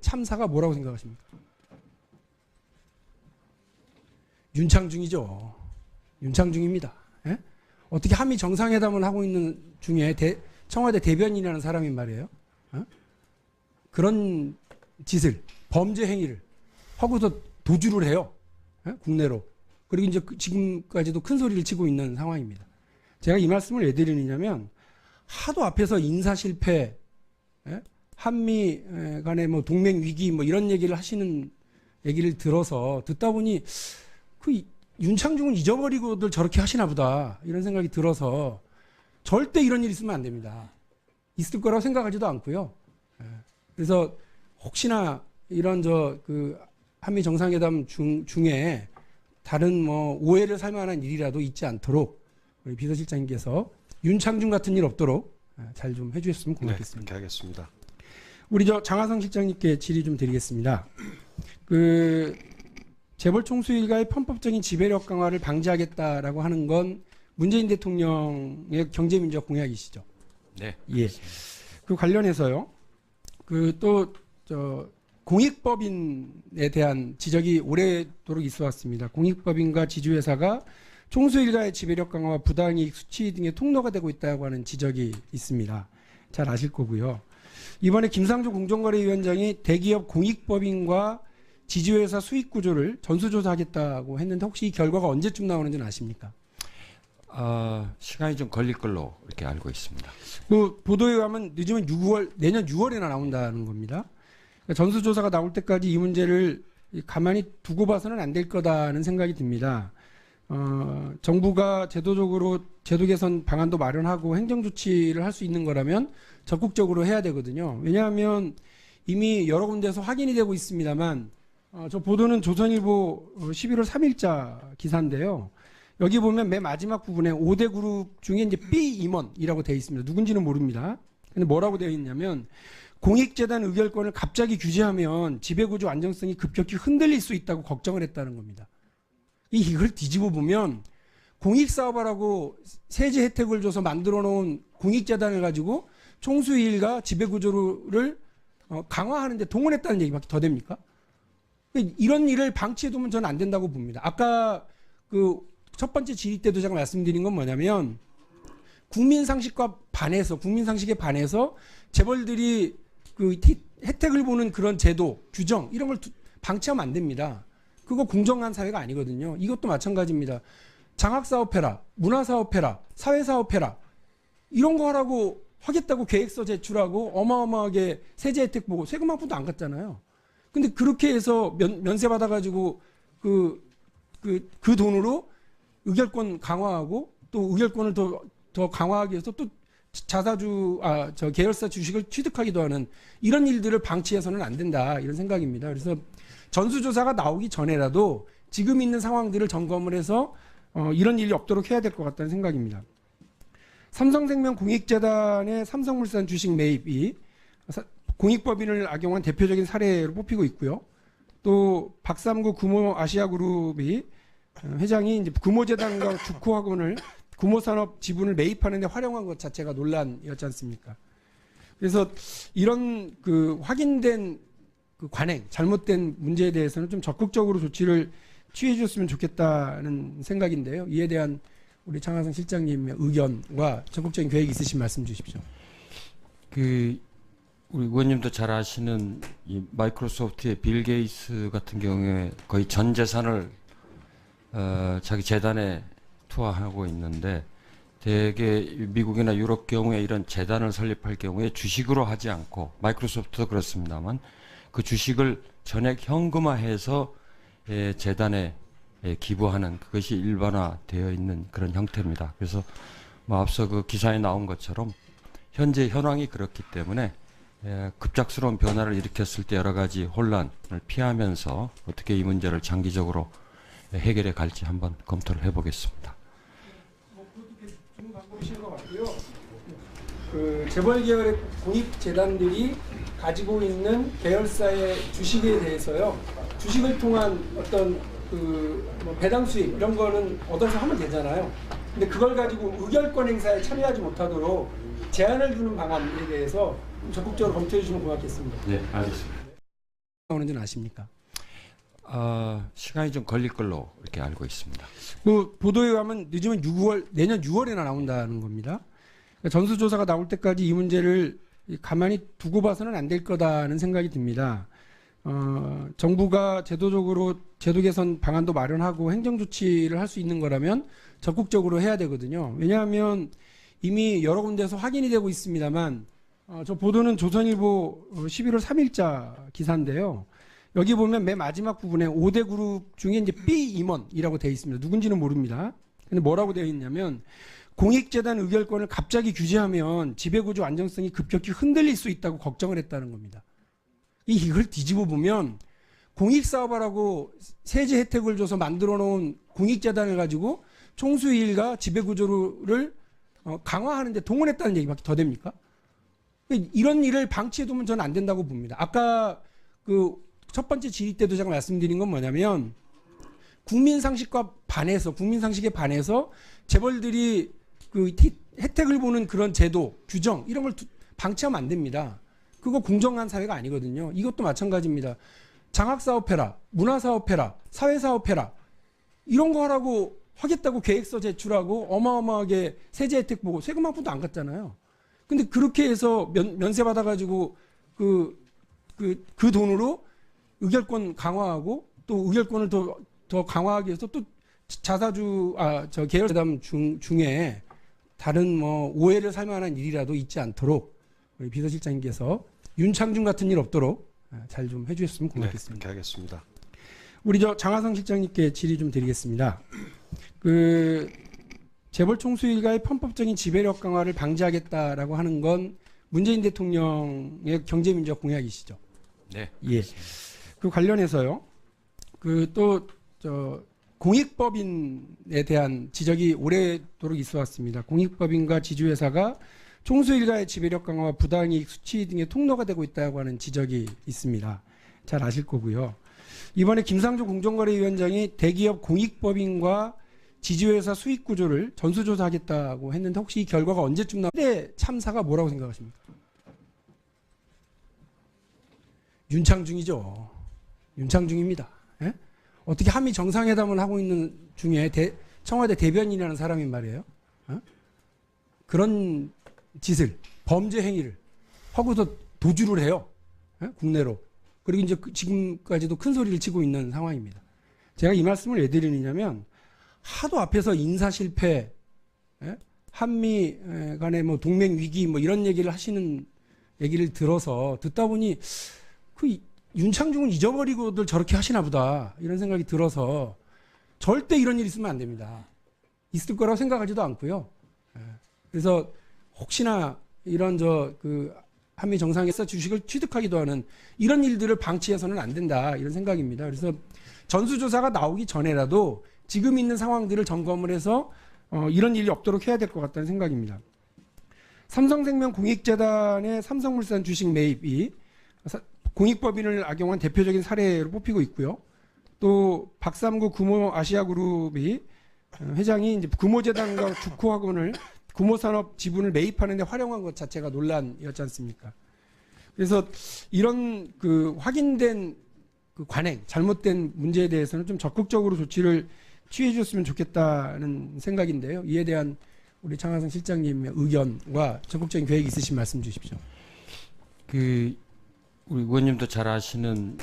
참사가 뭐라고 생각하십니까? 윤창중이죠. 윤창중입니다. 예? 어떻게 한미 정상회담을 하고 있는 중에 청와대 대변인이라는 사람이 말이에요. 어? 그런 짓을, 범죄 행위를 하고서 도주를 해요. 예? 국내로. 그리고 이제 지금까지도 큰 소리를 치고 있는 상황입니다. 제가 이 말씀을 왜 드리느냐면 하도 앞에서 인사 실패, 예? 한미 간의 뭐 동맹 위기 뭐 이런 얘기를 하시는 얘기를 듣다 보니 그 윤창중은 잊어버리고들 저렇게 하시나 보다 이런 생각이 들어서 절대 이런 일 있으면 안 됩니다. 있을 거라고 생각하지도 않고요. 그래서 혹시나 이런 그 한미 정상회담 중에 다른 뭐 오해를 살 만한 일이라도 있지 않도록 우리 비서실장님께서 윤창중 같은 일 없도록 잘 좀 해주셨으면 고맙겠습니다. 네, 그렇게 하겠습니다. 우리 장하성 실장님께 질의 좀 드리겠습니다. 그 재벌 총수 일가의 편법적인 지배력 강화를 방지하겠다라고 하는 건 문재인 대통령의 경제민주화 공약이시죠? 네. 예. 그 관련해서요. 공익법인에 대한 지적이 오래도록 있어 왔습니다. 공익법인과 지주회사가 총수 일가의 지배력 강화와 부당이익 수치 등의 통로가 되고 있다고 하는 지적이 있습니다. 잘 아실 거고요. 이번에 김상조 공정거래위원장이 대기업 공익법인과 지주회사 수익 구조를 전수조사하겠다고 했는데 혹시 이 결과가 언제쯤 나오는지는 아십니까? 시간이 좀 걸릴 걸로 이렇게 알고 있습니다. 그 보도에 의하면 늦으면 내년 6월에나 나온다는 겁니다. 그러니까 전수조사가 나올 때까지 이 문제를 가만히 두고 봐서는 안 될 거다는 생각이 듭니다. 정부가 제도적으로 제도 개선 방안도 마련하고 행정 조치를 할 수 있는 거라면 적극적으로 해야 되거든요. 왜냐하면 이미 여러 군데에서 확인이 되고 있습니다만 저 보도는 조선일보 11월 3일자 기사인데요. 여기 보면 맨 마지막 부분에 5대 그룹 중에 이제 B 임원이라고 되어 있습니다. 누군지는 모릅니다. 근데 뭐라고 되어 있냐면 공익재단 의결권을 갑자기 규제하면 지배구조 안정성이 급격히 흔들릴 수 있다고 걱정을 했다는 겁니다. 이걸 뒤집어 보면 공익사업하라고 세제 혜택을 줘서 만들어 놓은 공익재단을 가지고 총수일가 지배구조를 강화하는 데 동원했다는 얘기밖에 더 됩니까? 이런 일을 방치해두면 저는 안 된다고 봅니다. 아까 그 첫 번째 질의 때도 제가 말씀드린 건 뭐냐면 국민상식에 반해서 재벌들이 그 혜택을 보는 그런 제도, 규정 이런 걸 방치하면 안 됩니다. 그거 공정한 사회가 아니거든요. 이것도 마찬가지입니다. 장학사업해라, 문화사업해라, 사회사업해라 이런 거 하겠다고 계획서 제출하고 어마어마하게 세제 혜택 보고 세금 한 푼도 안 갔잖아요. 근데 그렇게 해서 면세 받아가지고 그 돈으로 의결권 강화하고 또 의결권을 더 강화하기 위해서 또 계열사 주식을 취득하기도 하는 이런 일들을 방치해서는 안 된다 이런 생각입니다. 그래서 전수조사가 나오기 전에라도 지금 있는 상황들을 점검을 해서 이런 일이 없도록 해야 될 것 같다는 생각입니다. 삼성생명 공익재단의 삼성물산 주식 매입이 공익법인을 악용한 대표적인 사례로 뽑히고 있고요. 또 박삼구 구모 아시아그룹이 회장이 이제 구모재단과 주코학원을 구모산업 지분을 매입하는 데 활용한 것 자체가 논란이었지 않습니까? 그래서 이런 그 확인된 그 관행, 잘못된 문제에 대해서는 좀 적극적으로 조치를 취해 주셨으면 좋겠다는 생각인데요. 이에 대한 우리 장하성 실장님의 의견과 적극적인 계획이 있으신 말씀 주십시오. 우리 의원님도 잘 아시는 이 마이크로소프트의 빌 게이츠 같은 경우에 거의 전 재산을 자기 재단에 투하하고 있는데 대개 미국이나 유럽 경우에 이런 재단을 설립할 경우에 주식으로 하지 않고 마이크로소프트도 그렇습니다만 그 주식을 전액 현금화해서 재단에 기부하는 그것이 일반화되어 있는 그런 형태입니다. 그래서 뭐 앞서 그 기사에 나온 것처럼 현재 현황이 그렇기 때문에 급작스러운 변화를 일으켰을 때 여러 가지 혼란을 피하면서 어떻게 이 문제를 장기적으로 해결해 갈지 한번 검토를 해보겠습니다. 좋은 방법이신 것 같고요. 그 재벌 계열의 공익재단들이 가지고 있는 계열사의 주식에 대해서요, 주식을 통한 어떤 뭐 배당 수익 이런 거는 얻어서 하면 되잖아요. 근데 그걸 가지고 의결권 행사에 참여하지 못하도록 제한을 두는 방안에 대해서 적극적으로 검토해 주시면 고맙겠습니다. 네, 알겠습니다. 나오는지는 아십니까? 시간이 좀 걸릴 걸로 이렇게 알고 있습니다. 그 보도에 의하면 늦으면 내년 6월에나 나온다는 겁니다. 그러니까 전수조사가 나올 때까지 이 문제를 가만히 두고 봐서는 안 될 거다는 생각이 듭니다. 정부가 제도적으로 제도 개선 방안도 마련하고 행정 조치를 할 수 있는 거라면 적극적으로 해야 되거든요. 왜냐하면 이미 여러 군데에서 확인이 되고 있습니다만 저 보도는 조선일보 11월 3일자 기사인데요. 여기 보면 맨 마지막 부분에 5대 그룹 중에 이제 B 임원이라고 되어 있습니다. 누군지는 모릅니다. 근데 뭐라고 되어 있냐면 공익재단 의결권을 갑자기 규제하면 지배구조 안정성이 급격히 흔들릴 수 있다고 걱정을 했다는 겁니다. 이걸 뒤집어 보면 공익사업하라고 세제 혜택을 줘서 만들어 놓은 공익재단을 가지고 총수일과 지배구조를 강화하는 데 동원했다는 얘기밖에 더 됩니까? 이런 일을 방치해두면 저는 안 된다고 봅니다. 아까 그 첫 번째 질의 때도 제가 말씀드린 건 뭐냐면 국민상식에 반해서 재벌들이 그 혜택을 보는 그런 제도, 규정 이런 걸 방치하면 안 됩니다. 그거 공정한 사회가 아니거든요. 이것도 마찬가지입니다. 장학사업해라, 문화사업해라, 사회사업해라 이런 거 하라고 하겠다고 계획서 제출하고 어마어마하게 세제 혜택 보고 세금 한 푼도 안 갔잖아요. 근데 그렇게 해서 면세 받아가지고 그 돈으로 의결권 강화하고 또 의결권을 더 강화하기 위해서 또 계열회담 중에 다른 뭐 오해를 살 만한 일이라도 있지 않도록 우리 비서실장님께서 윤창중 같은 일 없도록 잘 좀 해주셨으면 고맙겠습니다. 네, 그렇게 하겠습니다. 우리 장하성 실장님께 질의 좀 드리겠습니다. 재벌 총수일가의 편법적인 지배력 강화를 방지하겠다라고 하는 건 문재인 대통령의 경제민주화 공약이시죠? 네. 예. 그 관련해서요. 공익법인에 대한 지적이 오래도록 있어 왔습니다. 공익법인과 지주회사가 총수일가의 지배력 강화와 부당이익 수치 등의 통로가 되고 있다고 하는 지적이 있습니다. 잘 아실 거고요. 이번에 김상조 공정거래위원장이 대기업 공익법인과 지주회사 수익 구조를 전수조사하겠다고 했는데 혹시 이 결과가 언제쯤 나오는데 참사가 뭐라고 생각하십니까? 윤창중이죠. 윤창중입니다. 예? 어떻게 한미 정상회담을 하고 있는 중에 청와대 대변인이라는 사람이 말이에요. 그런 짓을 범죄 행위를 하고서 도주를 해요. 예? 국내로. 그리고 이제 지금까지도 큰 소리를 치고 있는 상황입니다. 제가 이 말씀을 왜 드리느냐면 하도 앞에서 인사 실패, 예? 한미 간의 뭐 동맹 위기 뭐 이런 얘기를 하시는 얘기를 듣다 보니 윤창중은 잊어버리고들 저렇게 하시나 보다 이런 생각이 들어서 절대 이런 일이 있으면 안 됩니다. 있을 거라고 생각하지도 않고요. 그래서 혹시나 이런 한미 정상에서 주식을 취득하기도 하는 이런 일들을 방치해서는 안 된다 이런 생각입니다. 그래서 전수조사가 나오기 전에라도 지금 있는 상황들을 점검을 해서 이런 일이 없도록 해야 될 것 같다는 생각입니다. 삼성생명 공익재단의 삼성물산 주식 매입이 공익법인을 악용한 대표적인 사례로 뽑히고 있고요. 또 박삼구 구모 아시아그룹이 회장이 이제 구모재단과 주코학원을 구모산업 지분을 매입하는 데 활용한 것 자체가 논란이었지 않습니까? 그래서 이런 확인된 관행, 잘못된 문제에 대해서는 좀 적극적으로 조치를 취해 주셨으면 좋겠다는 생각인데요. 이에 대한 우리 장하성 실장님의 의견과 적극적인 계획이 있으신 말씀 주십시오. 우리 의원님도 잘 아시는